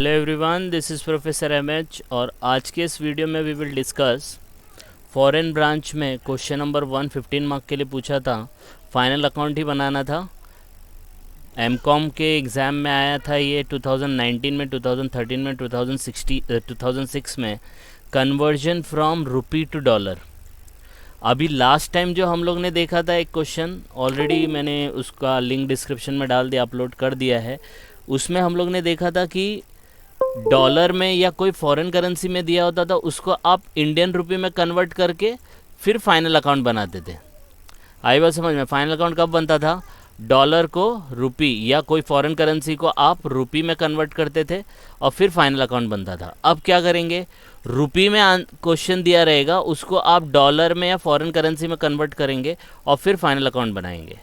Hello everyone, this is professor MH और आज के इस वीडियो में we will discuss foreign branch में क्वेश्चन नंबर 115 मार्क के लिए पूछा था। फाइनल अकाउंट ही बनाना था। एमकॉम के एग्ज़ाम में आया था ये 2019 में, 2013 में, 2006 में। Conversion from rupee to dollar. अभी लास्ट टाइम जो हम लोग ने देखा था एक क्वेश्चन, ऑलरेडी मैंने उसका लिंक डिस्क्रिप्शन में डाल दिया, अपलोड कर दिया है। उसमें हम लोग ने देखा था कि डॉलर में या कोई फॉरेन करेंसी में दिया होता था, उसको आप इंडियन रुपये में कन्वर्ट करके फिर फाइनल अकाउंट बनाते थे। आई बात समझ में? फाइनल अकाउंट कब बनता था? डॉलर को रुपी या कोई फॉरेन करेंसी को आप रुपी में कन्वर्ट करते थे और फिर फाइनल अकाउंट बनता था। अब क्या करेंगे? रुपी में क्वेश्चन दिया रहेगा, उसको आप डॉलर में या फॉरेन करेंसी में कन्वर्ट करेंगे और फिर फाइनल अकाउंट बनाएंगे।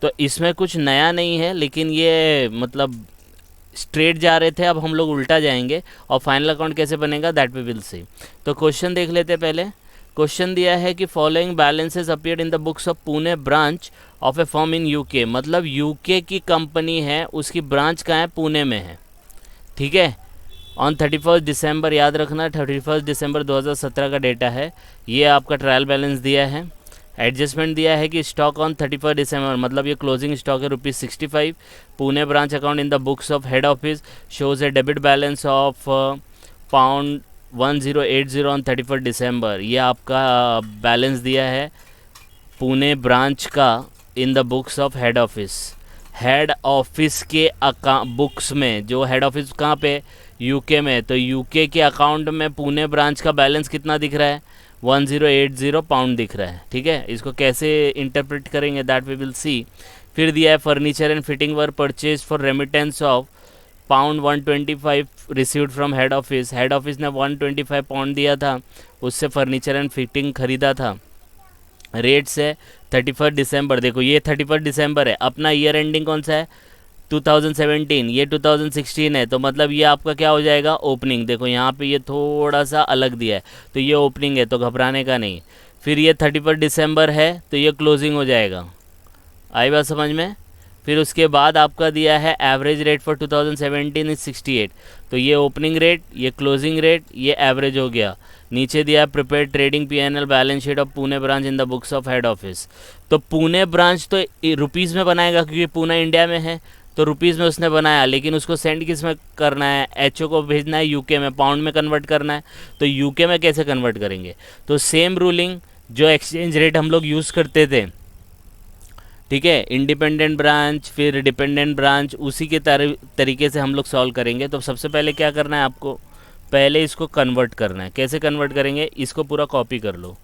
तो इसमें कुछ नया नहीं है, लेकिन ये मतलब स्ट्रेट जा रहे थे, अब हम लोग उल्टा जाएंगे और फाइनल अकाउंट कैसे बनेगा दैट वी विल सी। तो क्वेश्चन देख लेते हैं। पहले क्वेश्चन दिया है कि following balances appeared in the books of Pune branch of A firm in UK. मतलब यूके की कंपनी है, उसकी ब्रांच कहाँ है? पुणे में है। ठीक है। ऑन 31 दिसंबर, याद रखना 31 दिसंबर 2017 का डेटा है। ये आपका ट्रायल बैलेंस दिया है। एडजस्टमेंट दिया है कि स्टॉक ऑन 31 दिसंबर, मतलब ये क्लोजिंग स्टॉक है ₹65। Pune branch account in the books of head office shows A debit balance of pound 1080 on 31 दिसंबर। ये आपका बैलेंस दिया है पुणे ब्रांच का in the books of head office. Head office के बुक्स में, जो हेड ऑफिस कहाँ पे? यूके में। तो यूके के अकाउंट में पुणे ब्रांच का बैलेंस कितना दिख रहा है? 1080 पाउंड दिख रहा है। ठीक है। इसको कैसे इंटरप्रेट करेंगे दैट वी विल सी। फिर दिया है furniture and fitting were purchase for remittance of pound 125 received from head office. Head office ने 125 पाउंड दिया था, उससे फर्नीचर एंड फिटिंग खरीदा था। रेट्स है 31 दिसंबर। देखो ये 31 दिसंबर है। अपना ईयर एंडिंग कौन सा है? 2017। ये 2016 है, तो मतलब ये आपका क्या हो जाएगा? ओपनिंग। देखो यहाँ पे ये थोड़ा सा अलग दिया है, तो ये ओपनिंग है, तो घबराने का नहीं। फिर ये 31 दिसंबर है, तो ये क्लोजिंग हो जाएगा। आई बात समझ में? फिर उसके बाद आपका दिया है एवरेज रेट फॉर 2017 इज 68। तो ये ओपनिंग रेट, ये क्लोजिंग रेट, ये एवरेज हो गया। नीचे दिया है prepare trading PNL balance sheet of Pune branch in the books of head office. तो पुणे ब्रांच तो रुपीज़ में बनाएगा, क्योंकि पुणे इंडिया में है, तो रुपीज़ में उसने बनाया। लेकिन उसको सेंड किस में करना है? एचओ को भेजना है यूके में, पाउंड में कन्वर्ट करना है। तो यूके में कैसे कन्वर्ट करेंगे? तो सेम रूलिंग जो एक्सचेंज रेट हम लोग यूज़ करते थे, ठीक है, इंडिपेंडेंट ब्रांच फिर डिपेंडेंट ब्रांच, उसी के तरीके से हम लोग सॉल्व करेंगे। तो सबसे पहले क्या करना है आपको? पहले इसको कन्वर्ट करना है। कैसे कन्वर्ट करेंगे? इसको पूरा कॉपी कर लो।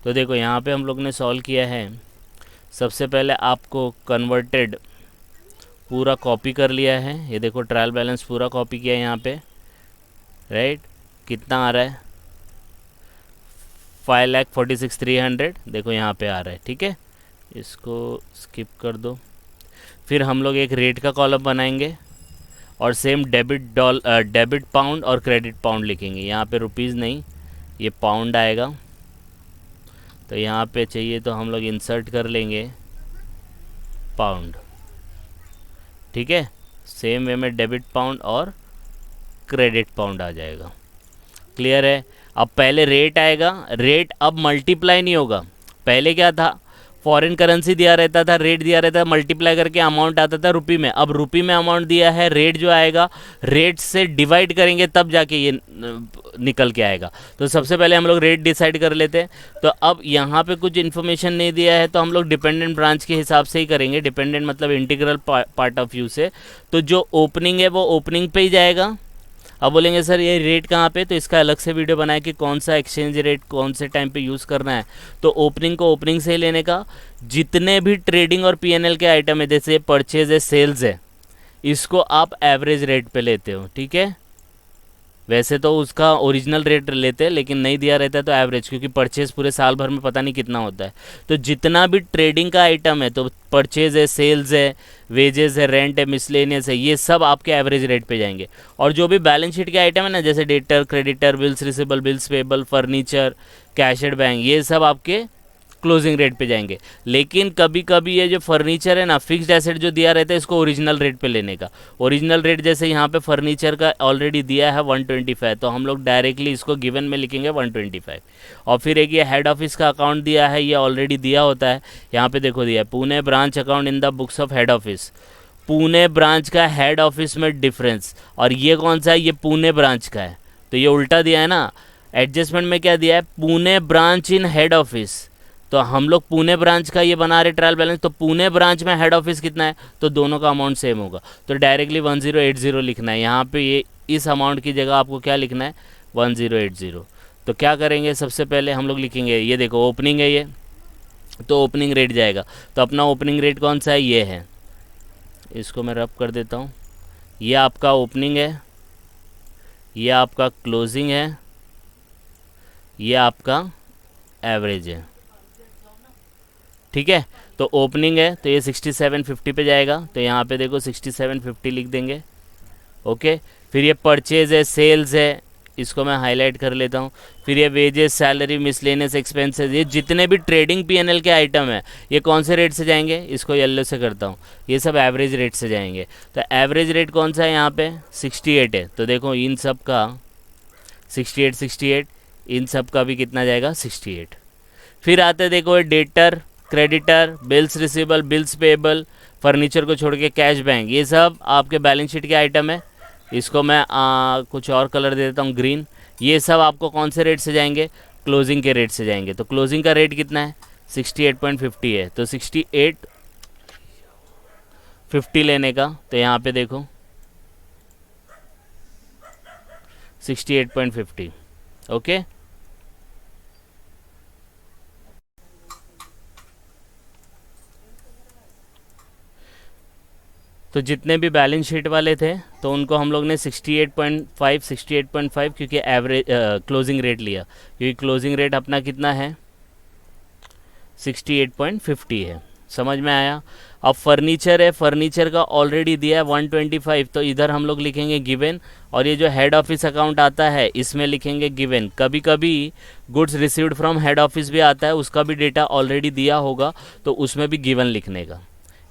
तो देखो यहाँ पे हम लोग ने सॉल्व किया है। सबसे पहले आपको कन्वर्टेड पूरा कॉपी कर लिया है। ये देखो ट्रायल बैलेंस पूरा कॉपी किया है यहाँ पे, राइट। कितना आ रहा है? 5,46,300। देखो यहाँ पे आ रहा है। ठीक है, इसको स्किप कर दो। फिर हम लोग एक रेट का कॉलम बनाएंगे और सेम डेबिट पाउंड और क्रेडिट पाउंड लिखेंगे। यहाँ पे रुपीज़ नहीं, ये पाउंड आएगा। तो यहाँ पे चाहिए तो हम लोग इंसर्ट कर लेंगे पाउंड। ठीक है, सेम वे में डेबिट पाउंड और क्रेडिट पाउंड आ जाएगा। क्लियर है? अब पहले रेट आएगा। रेट अब मल्टीप्लाई नहीं होगा। पहले क्या था? फॉरेन करेंसी दिया रहता था, रेट दिया रहता था, मल्टीप्लाई करके अमाउंट आता था रुपी में। अब रुपी में अमाउंट दिया है, रेट जो आएगा रेट से डिवाइड करेंगे तब जाके ये निकल के आएगा। तो सबसे पहले हम लोग रेट डिसाइड कर लेते हैं। तो अब यहाँ पे कुछ इन्फॉर्मेशन नहीं दिया है, तो हम लोग डिपेंडेंट ब्रांच के हिसाब से ही करेंगे। डिपेंडेंट मतलब इंटीग्रल पार्ट ऑफ व्यू से। तो जो ओपनिंग है वो ओपनिंग पे ही जाएगा। अब बोलेंगे सर ये रेट कहाँ पे? तो इसका अलग से वीडियो बनाया कि कौन सा एक्सचेंज रेट कौन से टाइम पे यूज़ करना है। तो ओपनिंग को ओपनिंग से ही लेने का। जितने भी ट्रेडिंग और पीएनएल के आइटम है, जैसे परचेज है, सेल्स है, इसको आप एवरेज रेट पे लेते हो। ठीक है, वैसे तो उसका ओरिजिनल रेट लेते हैं, लेकिन नहीं दिया रहता है तो एवरेज, क्योंकि परचेज पूरे साल भर में पता नहीं कितना होता है। तो जितना भी ट्रेडिंग का आइटम है, तो परचेज है, सेल्स है, वेजेस है, रेंट है, मिसलेनियस है, ये सब आपके एवरेज रेट पे जाएंगे। और जो भी बैलेंस शीट के आइटम है ना, जैसे debtor, creditor, bills receivable, bills payable, furniture, cash at bank, ये सब आपके क्लोजिंग रेट पे जाएंगे। लेकिन कभी कभी ये जो फर्नीचर है ना, फिक्स्ड एसेट जो दिया रहता है इसको ओरिजिनल रेट पे लेने का। ओरिजिनल रेट जैसे यहाँ पे फर्नीचर का ऑलरेडी दिया है 125, तो हम लोग डायरेक्टली इसको गिवन में लिखेंगे 125। और फिर एक ये हेड ऑफिस का अकाउंट दिया है, ये ऑलरेडी दिया होता है, यहाँ पे देखो दिया है Pune branch account in the books of head office. Pune branch का हेड ऑफिस में डिफरेंस, और ये कौन सा है, ये पुणे ब्रांच का है, तो ये उल्टा दिया है ना। एडजस्टमेंट में क्या दिया है, Pune branch in head office, तो हम लोग पुणे ब्रांच का ये बना रहे ट्रायल बैलेंस, तो पुणे ब्रांच में हेड ऑफिस कितना है, तो दोनों का अमाउंट सेम होगा, तो डायरेक्टली 1080 लिखना है यहाँ पे। ये इस अमाउंट की जगह आपको क्या लिखना है, 1080। तो क्या करेंगे, सबसे पहले हम लोग लिखेंगे, ये देखो ओपनिंग है ये, तो ओपनिंग रेट जाएगा, तो अपना ओपनिंग रेट कौन सा है, ये है, इसको मैं रब कर देता हूँ। ये आपका ओपनिंग है, ये आपका क्लोजिंग है, ये आपका एवरेज है, ठीक है। तो ओपनिंग है तो ये 6750 पे जाएगा, तो यहाँ पे देखो 6750 लिख देंगे, ओके। फिर ये परचेज है, सेल्स है, इसको मैं हाईलाइट कर लेता हूँ। फिर ये वेजेस, सैलरी, मिसलेनियस एक्सपेंसेस, ये जितने भी ट्रेडिंग पीएनएल के आइटम है ये कौन से रेट से जाएंगे, इसको येलो से करता हूँ, ये सब एवरेज रेट से जाएंगे। तो एवरेज रेट कौन सा है यहाँ पे, 68 है, तो देखो इन सब का 68, इन सब का भी कितना जाएगा, 68। फिर आते देखो debtor, creditor, bills receivable, bills payable, furniture को छोड़ के कैश बैंक, ये सब आपके बैलेंस शीट के आइटम है। इसको मैं कुछ और कलर दे देता हूँ, ग्रीन। ये सब आपको कौन से रेट से जाएंगे, क्लोजिंग के रेट से जाएंगे। तो क्लोजिंग का रेट कितना है, 68.50 है, तो 68.50 लेने का, तो यहाँ पे देखो 68.50, ओके। तो जितने भी बैलेंस शीट वाले थे तो उनको हम लोग ने 68.5 क्योंकि एवरेज क्लोजिंग रेट लिया, क्योंकि क्लोजिंग रेट अपना कितना है, 68.50 है। समझ में आया। अब फर्नीचर है, फर्नीचर का ऑलरेडी दिया है 125, तो इधर हम लोग लिखेंगे गिवन, और ये जो हेड ऑफिस अकाउंट आता है इसमें लिखेंगे गिवन। कभी कभी goods received from head office भी आता है, उसका भी डेटा ऑलरेडी दिया होगा, तो उसमें भी गिवन लिखने का,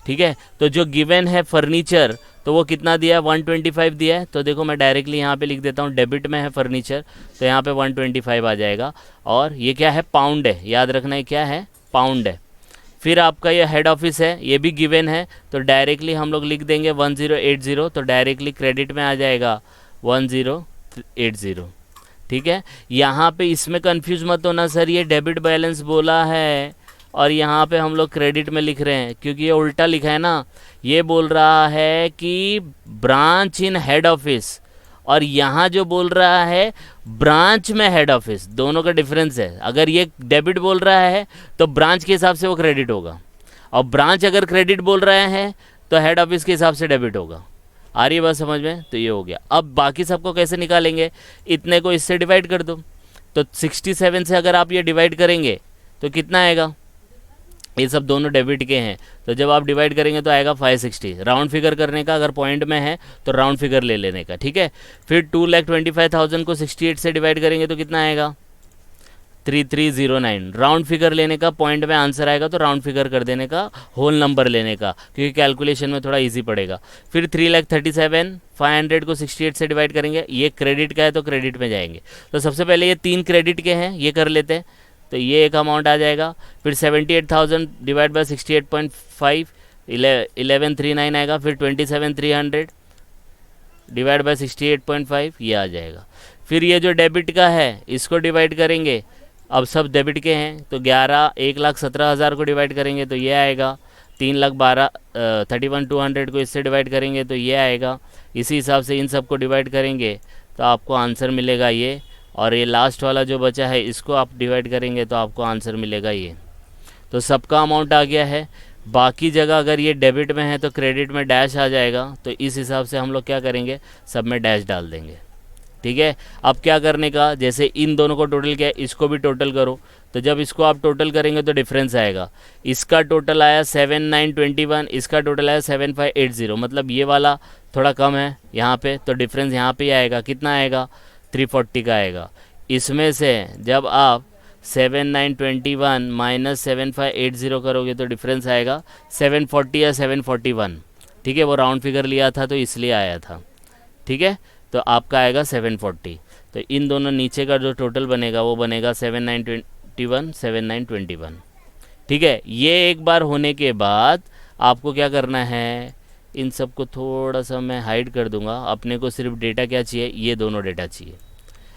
ठीक है। तो जो गिवन है फर्नीचर, तो वो कितना दिया है, 125 दिया है, तो देखो मैं डायरेक्टली यहाँ पे लिख देता हूँ, डेबिट में है फर्नीचर, तो यहाँ पे 125 आ जाएगा। और ये क्या है, पाउंड है, याद रखना है क्या है, पाउंड है। फिर आपका ये हेड ऑफिस है, ये भी गिवन है, तो डायरेक्टली हम लोग लिख देंगे 1080, तो डायरेक्टली क्रेडिट में आ जाएगा 1080, ठीक है। यहाँ पे इसमें कंफ्यूज मत होना, सर ये डेबिट बैलेंस बोला है और यहाँ पे हम लोग क्रेडिट में लिख रहे हैं, क्योंकि ये उल्टा लिखा है ना। ये बोल रहा है कि ब्रांच इन हेड ऑफिस, और यहाँ जो बोल रहा है ब्रांच में हेड ऑफिस, दोनों का डिफरेंस है। अगर ये डेबिट बोल रहा है तो ब्रांच के हिसाब से वो क्रेडिट होगा, और ब्रांच अगर क्रेडिट बोल रहे हैं तो हेड ऑफिस के हिसाब से डेबिट होगा। आ रही है बात समझ में। तो ये हो गया। अब बाकी सबको कैसे निकालेंगे, इतने को इससे डिवाइड कर दो, तो 67 से अगर आप ये डिवाइड करेंगे तो कितना आएगा, ये सब दोनों डेबिट के हैं, तो जब आप डिवाइड करेंगे तो आएगा 560। राउंड फिगर करने का, अगर पॉइंट में है तो राउंड फिगर ले लेने का, ठीक है। फिर 2,25,000 को 68 से डिवाइड करेंगे तो कितना आएगा, 3309। राउंड फिगर लेने का, पॉइंट में आंसर आएगा तो राउंड फिगर कर देने का, होल नंबर लेने का, क्योंकि कैलकुलेशन में थोड़ा इजी पड़ेगा। फिर 3,37,500 को 68 से डिवाइड करेंगे, ये क्रेडिट का है तो क्रेडिट में जाएंगे। तो सबसे पहले ये 3 क्रेडिट के हैं, ये कर लेते हैं, तो ये एक अमाउंट आ जाएगा। फिर 78,000 डिवाइड बाय 68.5, 1139 आएगा। फिर 27,300 डिवाइड बाय 68.5, ये आ जाएगा। फिर ये जो डेबिट का है इसको डिवाइड करेंगे, अब सब डेबिट के हैं, तो 1,17,000 को डिवाइड करेंगे तो ये आएगा। 31,200 को इससे डिवाइड करेंगे तो ये आएगा। इसी हिसाब से इन सब को डिवाइड करेंगे तो आपको आंसर मिलेगा ये, और ये लास्ट वाला जो बचा है इसको आप डिवाइड करेंगे तो आपको आंसर मिलेगा ये। तो सबका अमाउंट आ गया है। बाकी जगह अगर ये डेबिट में है तो क्रेडिट में डैश आ जाएगा, तो इस हिसाब से हम लोग क्या करेंगे, सब में डैश डाल देंगे, ठीक है। अब क्या करने का, जैसे इन दोनों को टोटल किया, इसको भी टोटल करो, तो जब इसको आप टोटल करेंगे तो डिफरेंस आएगा। इसका टोटल आया 7,921, इसका टोटल आया 7,580, मतलब ये वाला थोड़ा कम है यहाँ पे, तो डिफरेंस यहाँ पे ही आएगा। कितना आएगा, 340 का आएगा। इसमें से जब आप 7921 माइनस 7580 करोगे तो डिफरेंस आएगा 740 या 741। ठीक है, वो राउंड फिगर लिया था तो इसलिए आया था। ठीक है, तो आपका आएगा 740। तो इन दोनों नीचे का जो टोटल बनेगा वो बनेगा 7921 7921। ठीक है, ये एक बार होने के बाद आपको क्या करना है, इन सब को थोड़ा सा मैं हाइड कर दूंगा। अपने को सिर्फ डेटा क्या चाहिए, ये दोनों डेटा चाहिए।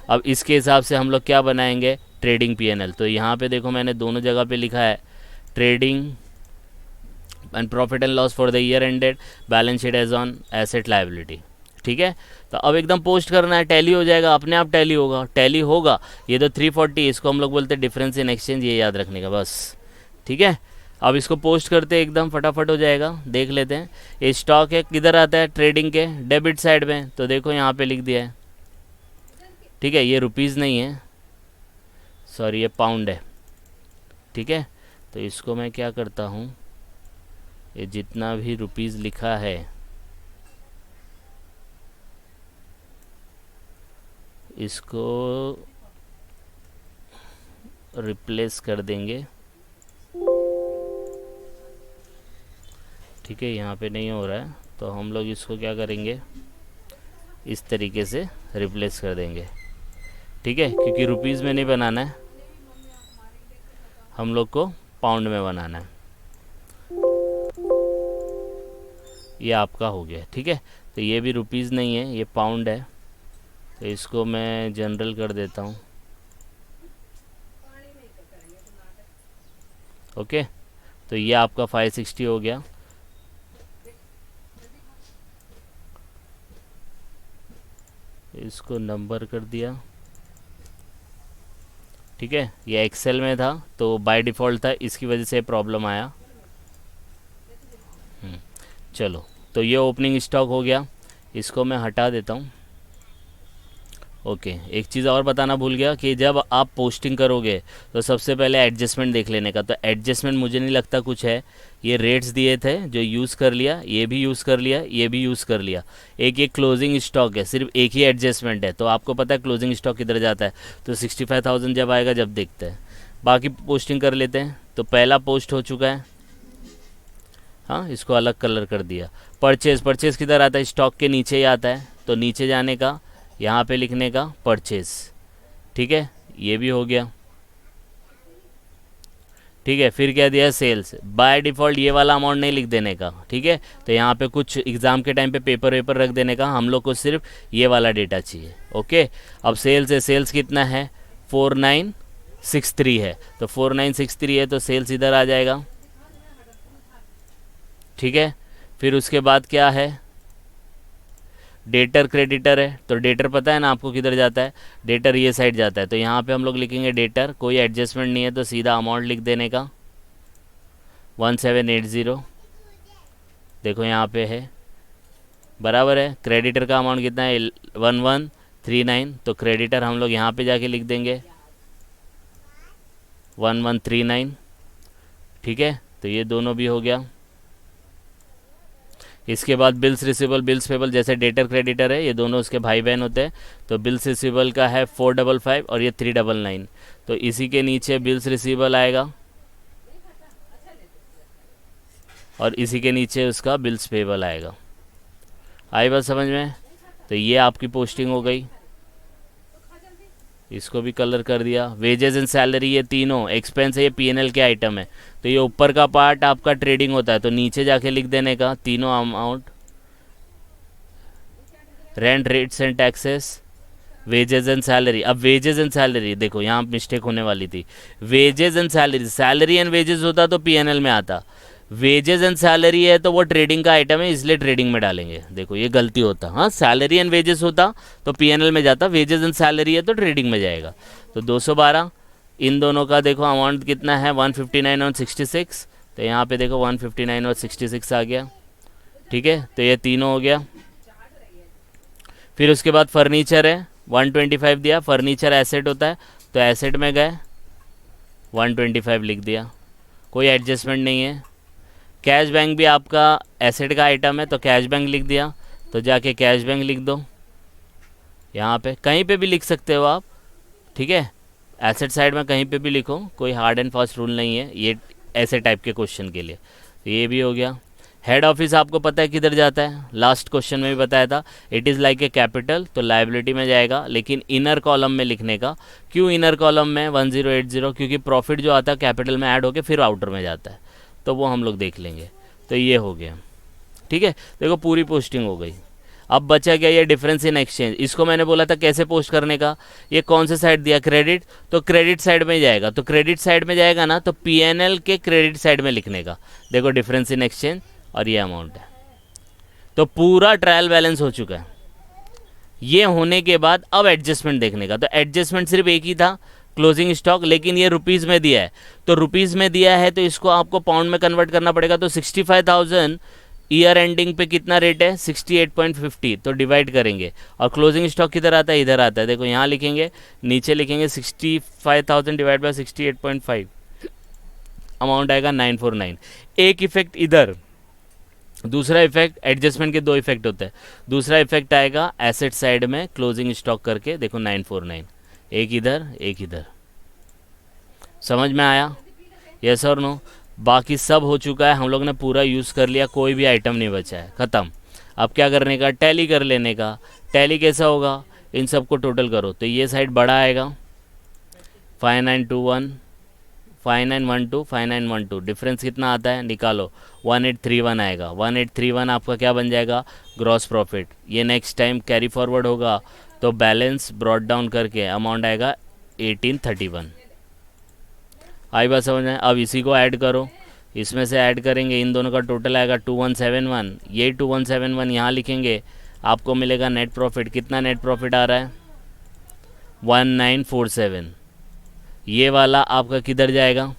अब इसके हिसाब से हम लोग क्या बनाएंगे, ट्रेडिंग पीएनएल। तो यहाँ पे देखो मैंने दोनों जगह पे लिखा है trading and profit and loss for the year ended, balance sheet as on asset liability. ठीक है, तो अब एकदम पोस्ट करना है, टैली हो जाएगा, अपने आप टैली होगा। टैली होगा ये तो 340, इसको हम लोग बोलते हैं डिफरेंस इन एक्सचेंज, ये याद रखने का बस। ठीक है, अब इसको पोस्ट करते एकदम फटाफट हो जाएगा। देख लेते हैं ये स्टॉक है, किधर आता है, ट्रेडिंग के डेबिट साइड में। तो देखो यहाँ पे लिख दिया है। ठीक है, ये रुपीज़ नहीं है, सॉरी ये पाउंड है। ठीक है, तो इसको मैं क्या करता हूँ, ये जितना भी रुपीज़ लिखा है इसको रिप्लेस कर देंगे। ठीक है, यहाँ पे नहीं हो रहा है तो हम लोग इसको क्या करेंगे, इस तरीके से रिप्लेस कर देंगे। ठीक है, क्योंकि रुपीज़ में नहीं बनाना है, हम लोग को पाउंड में बनाना है। ये आपका हो गया। ठीक है, तो ये भी रुपीज़ नहीं है, ये पाउंड है। तो इसको मैं जनरल कर देता हूँ। ओके, तो ये आपका 560 हो गया। इसको नंबर कर दिया। ठीक है, ये एक्सेल में था तो बाय डिफ़ॉल्ट था, इसकी वजह से प्रॉब्लम आया। चलो, तो ये ओपनिंग स्टॉक हो गया, इसको मैं हटा देता हूँ। ओके, एक चीज़ और बताना भूल गया कि जब आप पोस्टिंग करोगे तो सबसे पहले एडजस्टमेंट देख लेने का। तो एडजस्टमेंट मुझे नहीं लगता कुछ है, ये रेट्स दिए थे जो यूज़ कर लिया, ये भी यूज़ कर लिया, ये भी यूज़ कर लिया। एक ये क्लोजिंग स्टॉक है, सिर्फ एक ही एडजस्टमेंट है। तो आपको पता है क्लोजिंग स्टॉक किधर जाता है, तो 65,000 जब आएगा जब देखते हैं। बाकी पोस्टिंग कर लेते हैं। तो पहला पोस्ट हो चुका है, हाँ इसको अलग कलर कर दिया। परचेज़ किधर आता है, स्टॉक के नीचे ही आता है। तो नीचे जाने का, यहाँ पे लिखने का परचेज़। ठीक है, ये भी हो गया। ठीक है, फिर क्या दिया, सेल्स। बाय डिफ़ॉल्ट ये वाला अमाउंट नहीं लिख देने का। ठीक है, तो यहाँ पे कुछ एग्ज़ाम के टाइम पे पेपर वेपर रख देने का, हम लोग को सिर्फ ये वाला डेटा चाहिए। ओके, अब सेल्स है, सेल्स कितना है, 4963 है। तो 4963 है तो सेल्स इधर आ जाएगा। ठीक है, फिर उसके बाद क्या है, डेटर क्रेडिटर है। तो डेटर पता है ना आपको किधर जाता है, डेटर ये साइड जाता है। तो यहाँ पे हम लोग लिखेंगे डेटर, कोई एडजस्टमेंट नहीं है तो सीधा अमाउंट लिख देने का 1780। देखो यहाँ पे है, बराबर है। क्रेडिटर का अमाउंट कितना है, 1139। तो क्रेडिटर हम लोग यहाँ पे जाके लिख देंगे 1139। ठीक है, तो ये दोनों भी हो गया। इसके बाद बिल्स रिसीवेबल बिल्स पेबल, जैसे डेटर क्रेडिटर है, ये दोनों उसके भाई बहन होते हैं। तो बिल्स रिसीवेबल का है 455 और ये 399। तो इसी के नीचे बिल्स रिसीवेबल आएगा और इसी के नीचे उसका बिल्स पेबल आएगा। आई बात समझ में। तो ये आपकी पोस्टिंग हो गई, इसको भी कलर कर दिया। वेजेस एंड सैलरी, ये तीनों एक्सपेंस है, ये पीएनएल के आइटम है। तो ये ऊपर का पार्ट आपका ट्रेडिंग होता है, तो नीचे जाके लिख देने का तीनों amount, rent, rates and taxes, wages and salary. अब वेजेस एंड सैलरी देखो यहाँ मिस्टेक होने वाली थी। Wages and salary, salary and wages होता तो पीएनएल में आता, वेजेस एंड सैलरी है तो वो ट्रेडिंग का आइटम है, इसलिए ट्रेडिंग में डालेंगे। देखो ये गलती होता, हाँ सैलरी एंड वेजेस होता तो पीएनएल में जाता, वेजेस एंड सैलरी है तो ट्रेडिंग में जाएगा। तो 212, इन दोनों का देखो अमाउंट कितना है, 159 और 66। तो यहाँ पे देखो 159 और 66 आ गया। ठीक है, तो ये तीनों हो गया। फिर उसके बाद फर्नीचर है, 125 दिया। फर्नीचर एसेट होता है तो एसेट में गए 125 लिख दिया, कोई एडजस्टमेंट नहीं है। कैश बैंक भी आपका एसेट का आइटम है तो कैश बैंक लिख दिया। तो जाके कैश बैंक लिख दो, यहाँ पे कहीं पे भी लिख सकते हो आप। ठीक है, एसेट साइड में कहीं पे भी लिखो, कोई हार्ड एंड फास्ट रूल नहीं है ये ऐसे टाइप के क्वेश्चन के लिए। तो ये भी हो गया। हेड ऑफिस आपको पता है किधर जाता है, लास्ट क्वेश्चन में भी बताया था, it is like a capital, तो लाइबिलिटी में जाएगा, लेकिन इनर कॉलम में लिखने का। क्यों इनर कॉलम में 1080? क्योंकि प्रॉफिट जो आता है कैपिटल में ऐड होके फिर आउटर में जाता है, तो वो हम लोग देख लेंगे। तो ये हो गया, ठीक है। देखो पूरी पोस्टिंग हो गई। अब बचा गया ये डिफरेंस इन एक्सचेंज। इसको मैंने बोला था कैसे पोस्ट करने का, ये कौन से साइड दिया, क्रेडिट, तो क्रेडिट साइड में जाएगा। तो क्रेडिट साइड में जाएगा ना, तो पीएनएल के क्रेडिट साइड में लिखने का। देखो डिफरेंस इन एक्सचेंज और ये अमाउंट है। तो पूरा ट्रायल बैलेंस हो चुका है। ये होने के बाद अब एडजस्टमेंट देखने का। तो एडजस्टमेंट सिर्फ एक ही था, क्लोजिंग स्टॉक, लेकिन ये रुपीज़ में दिया है। तो रुपीज़ में दिया है तो इसको आपको पाउंड में कन्वर्ट करना पड़ेगा। तो 65,000 ईयर एंडिंग पे कितना रेट है, 68.50, तो डिवाइड करेंगे। और क्लोजिंग स्टॉक किधर आता है, इधर आता है। देखो यहाँ लिखेंगे, नीचे लिखेंगे 65,000 डिवाइड बाय 68.5, अमाउंट आएगा 949। एक इफेक्ट इधर, दूसरा इफेक्ट, एडजस्टमेंट के दो इफेक्ट होते हैं। दूसरा इफेक्ट आएगा एसेट साइड में क्लोजिंग स्टॉक करके, देखो 949, एक इधर एक इधर। समझ में आया, यस और नो? बाकी सब हो चुका है, हम लोग ने पूरा यूज़ कर लिया, कोई भी आइटम नहीं बचा है, ख़त्म। अब क्या करने का, टैली कर लेने का। टैली कैसा होगा, इन सब को टोटल करो, तो ये साइड बड़ा आएगा 5921, 5912, 5912, डिफरेंस कितना आता है निकालो, 1831 आएगा। 1831 आपका क्या बन जाएगा, ग्रॉस प्रॉफिट। ये नेक्स्ट टाइम कैरी फॉरवर्ड होगा तो बैलेंस ब्रॉट डाउन करके अमाउंट आएगा 1831। आई बात समझ में? अब इसी को ऐड करो, इसमें से ऐड करेंगे, इन दोनों का टोटल आएगा 2171। ये 2171 यहाँ लिखेंगे, आपको मिलेगा नेट प्रॉफिट। कितना नेट प्रॉफिट आ रहा है, 1947। ये वाला आपका किधर जाएगा,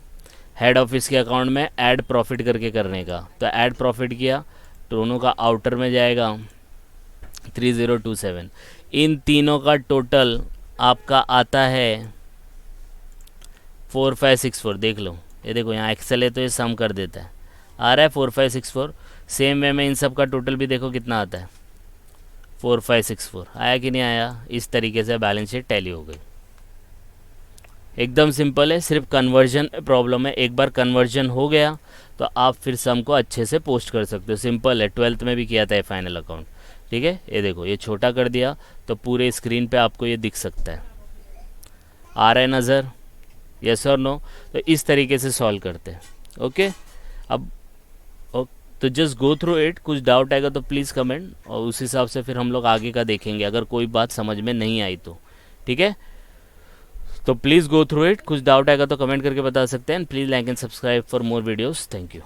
हेड ऑफिस के अकाउंट में ऐड प्रॉफिट करके करने का। तो ऐड प्रॉफिट किया, दोनों का आउटर में जाएगा 3027। इन तीनों का टोटल आपका आता है 4564। देख लो, ये देखो यहाँ एक्सेल है तो ये सम कर देता है, आ रहा है 4564। सेम वे में इन सब का टोटल भी देखो कितना आता है, 4564। आया कि नहीं आया? इस तरीके से बैलेंस शीट टैली हो गई। एकदम सिंपल है, सिर्फ कन्वर्जन प्रॉब्लम है। एक बार कन्वर्जन हो गया तो आप फिर सम को अच्छे से पोस्ट कर सकते हो, सिंपल है। 12th में भी किया था ये फाइनल अकाउंट, ठीक है। ये देखो, ये छोटा कर दिया तो पूरे स्क्रीन पे आपको ये दिख सकता है, आ रहा है नज़र, यस और नो? तो इस तरीके से सॉल्व करते हैं, ओके। अब तो जस्ट गो थ्रू इट, कुछ डाउट आएगा तो प्लीज़ कमेंट, और उस हिसाब से फिर हम लोग आगे का देखेंगे अगर कोई बात समझ में नहीं आई तो, ठीक है। तो प्लीज़ गो थ्रू इट, कुछ डाउट आएगा तो कमेंट करके बता सकते हैं। Please like and subscribe for more videos. Thank you.